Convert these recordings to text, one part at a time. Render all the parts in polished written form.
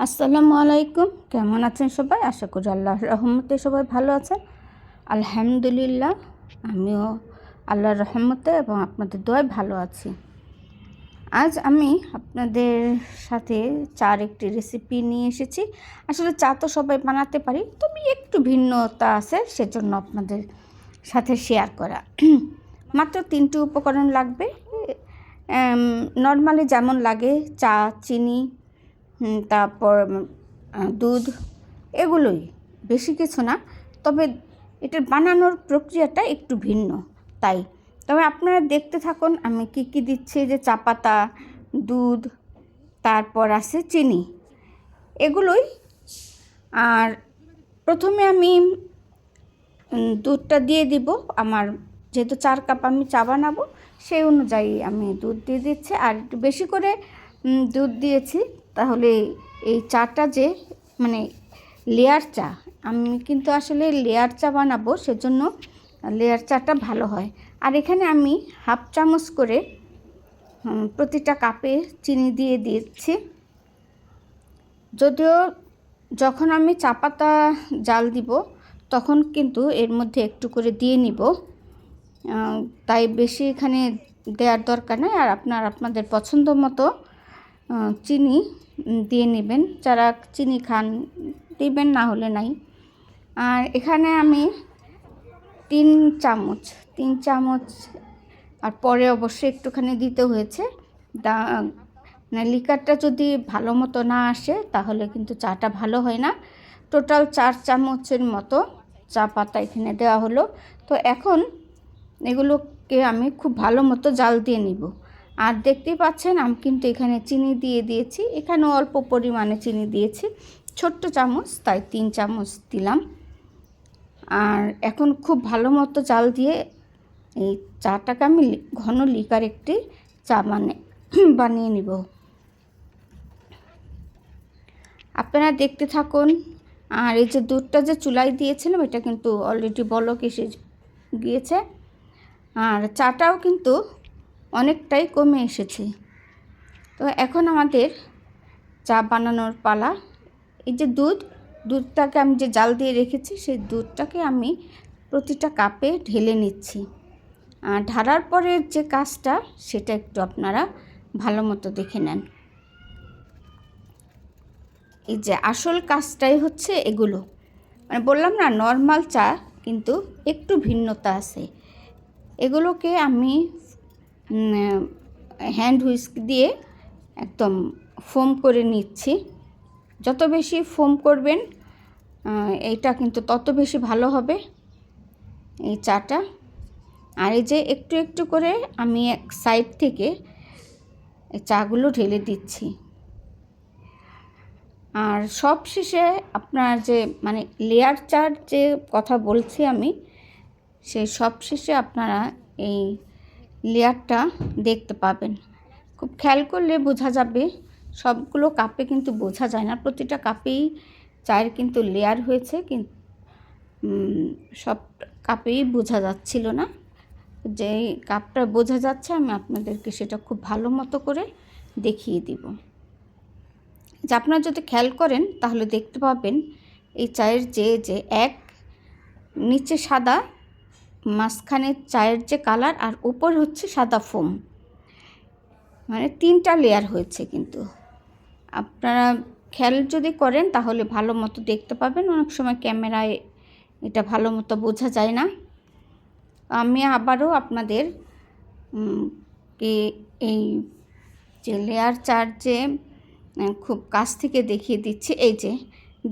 আসসালামু আলাইকুম। কেমন আছেন সবাই? আশা করি আল্লাহর রহমতে সবাই ভালো আছেন। আলহামদুলিল্লাহ, আমিও আল্লাহর রহমতে এবং আপনাদের দোয়ায় ভালো আছি। আজ আমি আপনাদের সাথে চার একটি রেসিপি নিয়ে এসেছি। আসলে চা তো সবাই বানাতে পারি, তবে একটু ভিন্নতা আছে, সেজন্য আপনাদের সাথে শেয়ার করা। মাত্র 3টি উপকরণ লাগবে। নর্মালি যেমন লাগে চা, চিনি, তারপর দুধ, এগুলোই, বেশি কিছু না। তবে এটার বানানোর প্রক্রিয়াটা একটু ভিন্ন, তাই তবে আপনারা দেখতে থাকুন আমি কি কি দিচ্ছি। যে চা পাতা, দুধ, তারপর আছে চিনি, এগুলোই। আর প্রথমে আমি দুধটা দিয়ে দিব। আমার যেহেতু 4 কাপ আমি চা বানাবো, সেই অনুযায়ী আমি দুধ দিয়ে দিচ্ছি। আর একটু বেশি করে দুধ দিয়েছি, তাহলে এই চাটা যে মানে লেয়ার চা, আমি কিন্তু আসলে লেয়ার চা বানাবো, সেজন্য লেয়ার চাটা ভালো হয়। আর এখানে আমি হাফ চামচ করে প্রতিটা কাপে চিনি দিয়ে দিচ্ছি। যদিও যখন আমি চা পাতা জাল দিব তখন কিন্তু এর মধ্যে একটু করে দিয়ে নিব, তাই বেশি এখানে দেওয়ার দরকার নেই। আর আপনাদের পছন্দ মতো চিনি দিয়ে নেবেন, যারা চিনি খান দিবেন, না হলে নাই। আর এখানে আমি 3 চামচ, আর পরে অবশ্যই একটুখানি দিতে হয়েছে। লিকারটা যদি ভালো মতো না আসে তাহলে কিন্তু চাটা ভালো হয় না। টোটাল 4 চামচের মতো চা পাতা এখানে দেওয়া হলো। তো এখন এগুলোকে আমি খুব ভালো মতো জাল দিয়ে নিব। আর দেখতেই পাচ্ছেন আমি কিন্তু এখানে চিনি দিয়ে দিয়েছি। এখানে অল্প পরিমাণে চিনি দিয়েছি, ছোট্ট চামচ, তাই 3 চামচ দিলাম। আর এখন খুব ভালো মতো জাল দিয়ে এই চাটাকে আমি ঘন লিকার একটি চা বানিয়ে নিব। আপনারা দেখতে থাকুন। আর এই যে দুধটা যে চুলায় দিয়েছিলাম, এটা কিন্তু অলরেডি বলক এসে গিয়েছে। আর চাটাও কিন্তু অনেকটাই কমে এসেছে। তো এখন আমাদের চা বানানোর পালা। এই যে দুধটাকে আমি যে জাল দিয়ে রেখেছি, সেই দুধটাকে আমি প্রতিটা কাপে ঢেলে নিচ্ছি। আর ঢালার পরে যে কাজটা, সেটা একটু আপনারা ভালো মতো দেখে নেন। এই যে আসল কাজটাই হচ্ছে এগুলো, মানে বললাম না, নর্মাল চা কিন্তু একটু ভিন্নতা আছে। এগুলোকে আমি হ্যান্ড হুইস্ক দিয়ে একদম ফোম করে নিচ্ছি। যত বেশি ফোম করবেন এইটা কিন্তু তত বেশি ভালো হবে এই চাটা। আর এই যে একটু একটু করে আমি এক সাইড থেকে এই চাগুলো ঢেলে দিচ্ছি। আর সব শেষে আপনার যে মানে লেয়ার চার যে কথা বলছি আমি, সেই সব শেষে আপনারা এই লেয়ারটা দেখতে পাবেন। খুব খেয়াল করলে বোঝা যাবে। সবগুলো কাপে কিন্তু বোঝা যায় না, প্রতিটা কাপেই চায়ের কিন্তু লেয়ার হয়েছে, কিন্তু সব কাপেই বোঝা যাচ্ছিল না। যে কাপটা বোঝা যাচ্ছে, আমি আপনাদেরকে সেটা খুব ভালো মতো করে দেখিয়ে দিব। যে আপনারা যদি খেয়াল করেন তাহলে দেখতে পাবেন এই চায়ের যে এক নিচে সাদা, মাঝখানে চায়ের যে কালার, আর উপর হচ্ছে সাদা ফোম, মানে 3টা লেয়ার হয়েছে। কিন্তু আপনারা খেয়াল যদি করেন তাহলে ভালো মতো দেখতে পাবেন। অনেক সময় ক্যামেরায় এটা ভালো মতো বোঝা যায় না। আমি আবারও আপনাদের এই যে লেয়ার চার যে খুব কাছ থেকে দেখিয়ে দিচ্ছি। এই যে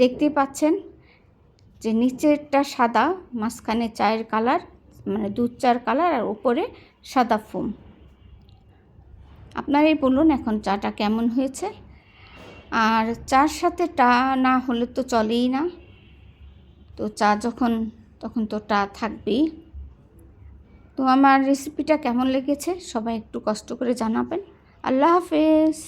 দেখতেই পাচ্ছেন যে নিচেরটা সাদা, মাঝখানে চায়ের কালার, মানে দুধ চার কালার, আর উপরে সাদা ফোম। আপনারাই বলুন এখন চাটা কেমন হয়েছে। আর চার সাথে টা না হলে তো চলেই না, তো চা যখন তখন তো টা থাকবেই। তো আমার রেসিপিটা কেমন লেগেছে সবাই একটু কষ্ট করে জানাবেন। আল্লাহ হাফেজ।